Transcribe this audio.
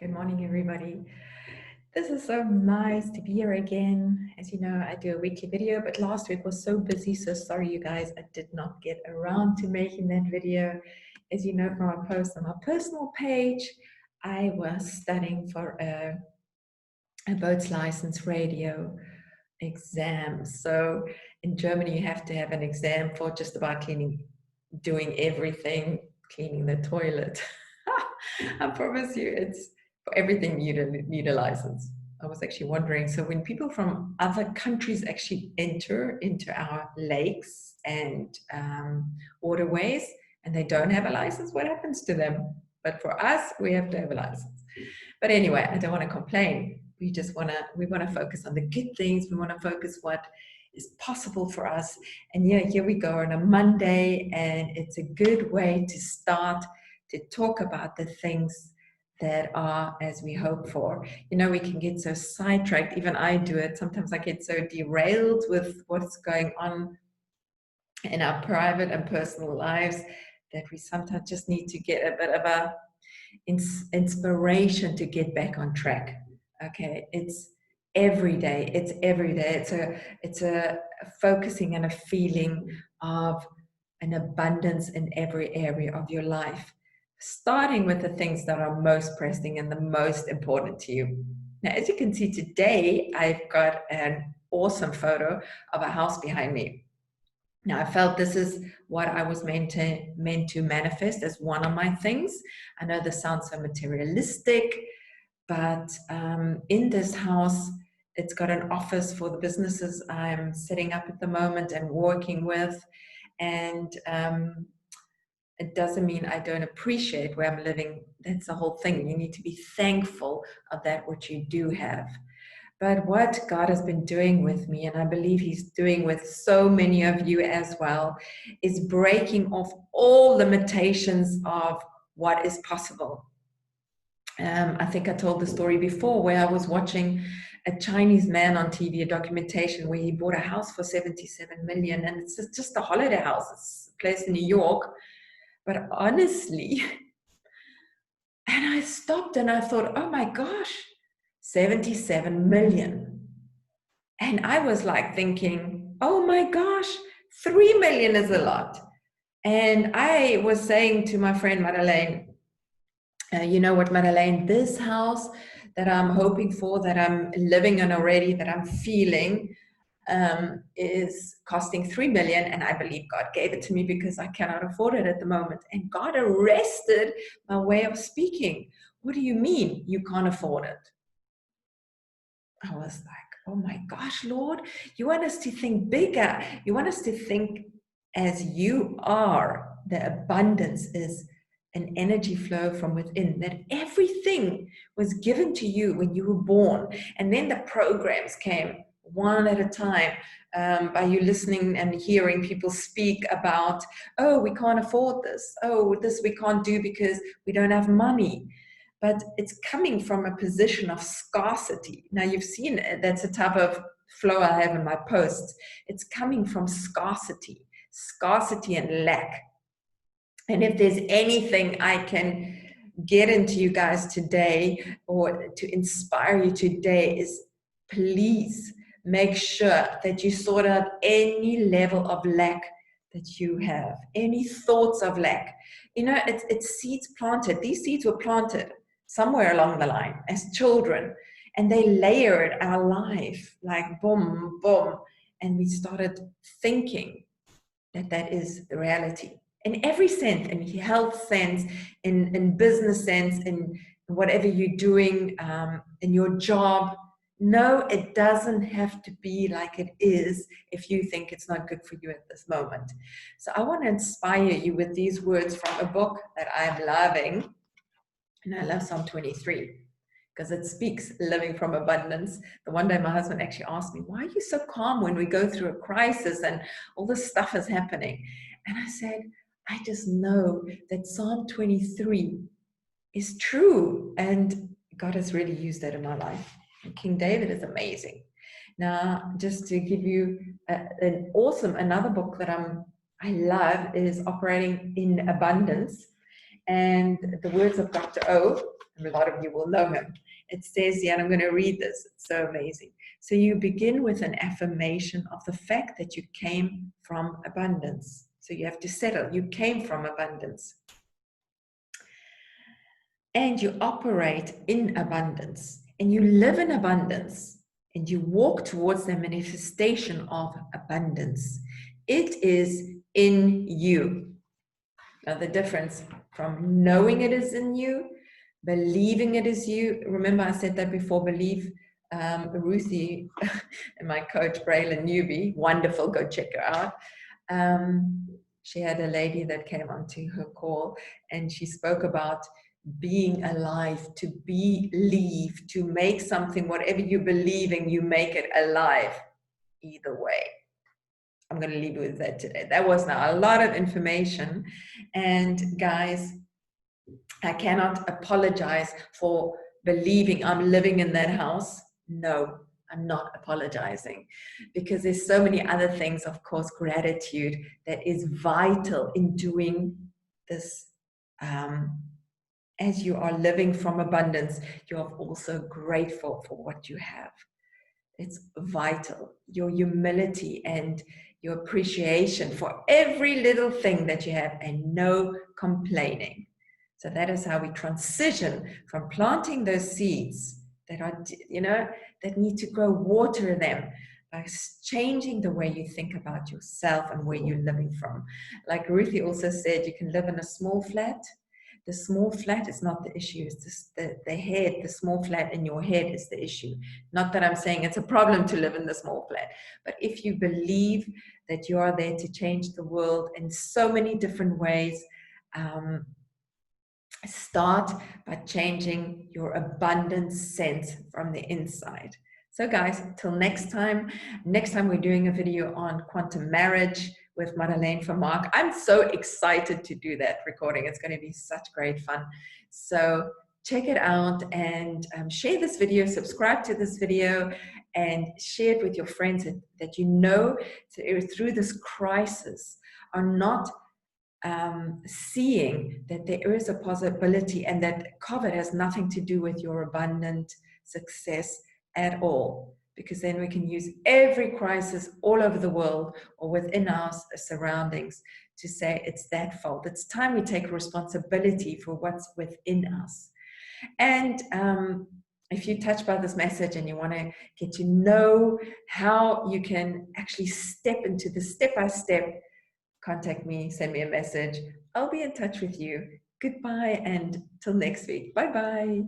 Good morning, everybody. This is so nice to be here again. As you know, I do a weekly video, but last week was so busy, so sorry, you guys, I did not get around to making that video. As you know from a post on my personal page, I was studying for a boat's license radio exam. So in Germany, you have to have an exam for just about doing everything, cleaning the toilet. I promise you, it's for everything you need a license. I was actually wondering, so when people from other countries actually enter into our lakes and waterways and they don't have a license, what happens to them? But for us, we have to have a license. But anyway, I don't want to complain. We want to focus on the good things. We want to focus what is possible for us. And yeah, here we go on a Monday, and it's a good way to start to talk about the things that are as we hope for. You know, we can get so sidetracked. Even I do it. Sometimes I get so derailed with what's going on in our private and personal lives that we sometimes just need to get a bit of a inspiration to get back on track. Okay, it's every day. It's a focusing and a feeling of an abundance in every area of your life, starting with the things that are most pressing and the most important to you. Now, as you can see today, I've got an awesome photo of a house behind me. Now, I felt this is what I was meant to manifest as one of my things. I know this sounds so materialistic, but in this house, it's got an office for the businesses I'm setting up at the moment and working with. And it doesn't mean I don't appreciate where I'm living. That's the whole thing. You need to be thankful of that which you do have. But what God has been doing with me, and I believe He's doing with so many of you as well, is breaking off all limitations of what is possible. I think I told the story before where I was watching a Chinese man on TV, a documentation where he bought a house for 77 million, and it's just a holiday house. It's a place in New York. But honestly, and I stopped and I thought, oh my gosh, 77 million. And I was like thinking, oh my gosh, 3 million is a lot. And I was saying to my friend Madeleine, you know what, Madeleine, this house that I'm hoping for, that I'm living in already, that I'm feeling, is costing 3 million, and I believe God gave it to me because I cannot afford it at the moment. And God arrested my way of speaking. What do you mean you can't afford it? I was like, oh my gosh, Lord, you want us to think bigger. You want us to think as you are. The abundance is an energy flow from within, that everything was given to you when you were born. And then the programs came one at a time, by you listening and hearing people speak about, oh, we can't afford this. Oh, this we can't do because we don't have money. But it's coming from a position of scarcity. Now, you've seen it, that's a type of flow I have in my posts. It's coming from scarcity and lack. And if there's anything I can get into you guys today or to inspire you today is, please make sure that you sort out any level of lack that you have, any thoughts of lack. You know, it's seeds planted. These seeds were planted somewhere along the line as children, and they layered our life like boom, boom. And we started thinking that is the reality in every sense, in health sense, in business sense, in whatever you're doing, in your job. No, it doesn't have to be like it is if you think it's not good for you at this moment. So I want to inspire you with these words from a book that I'm loving. And I love Psalm 23 because it speaks living from abundance. The one day my husband actually asked me, why are you so calm when we go through a crisis and all this stuff is happening? And I said, I just know that Psalm 23 is true. And God has really used that in my life. And King David is amazing. Now, just to give you another book that I love is Operating in Abundance. And the words of Dr. O, A lot of you will know him. It says here, and I'm going to read this. It's so amazing. So you begin with an affirmation of the fact that you came from abundance. So you have to settle. You came from abundance. And you operate in abundance. And you live in abundance. And you walk towards the manifestation of abundance. It is in you. Now, the difference from knowing it is in you, believing it is you. Remember, I said that before, believe. Ruthie and my coach, Braylon Newby, wonderful, go check her out. She had a lady that came onto her call, and she spoke about being alive, to believe, to make something, whatever you believe in, you make it alive. Either way. I'm going to leave you with that today. That was now a lot of information. And guys, I cannot apologize for believing I'm living in that house. No, I'm not apologizing, because there's so many other things, of course, gratitude that is vital in doing this. As you are living from abundance, you are also grateful for what you have. It's vital. Your humility and your appreciation for every little thing that you have, and no complaining. So that is how we transition from planting those seeds that are, that need to grow, water them by changing the way you think about yourself and where you're living from. Like Ruthie also said, you can live in a small flat. The small flat is not the issue. It's just the head, the small flat in your head is the issue. Not that I'm saying it's a problem to live in the small flat, but if you believe that you are there to change the world in so many different ways, start by changing your abundance sense from the inside. So guys, till next time we're doing a video on quantum marriage with Madeleine from Mark. I'm so excited to do that recording. It's going to be such great fun. So check it out and share this video, subscribe to this video, and share it with your friends that you know through this crisis are not seeing that there is a possibility and that COVID has nothing to do with your abundant success at all. Because then we can use every crisis all over the world or within our surroundings to say it's that fault. It's time we take responsibility for what's within us. And if you're touched by this message and you want to get to know how you can actually step into the step-by-step, contact me, send me a message. I'll be in touch with you. Goodbye, and till next week. Bye-bye.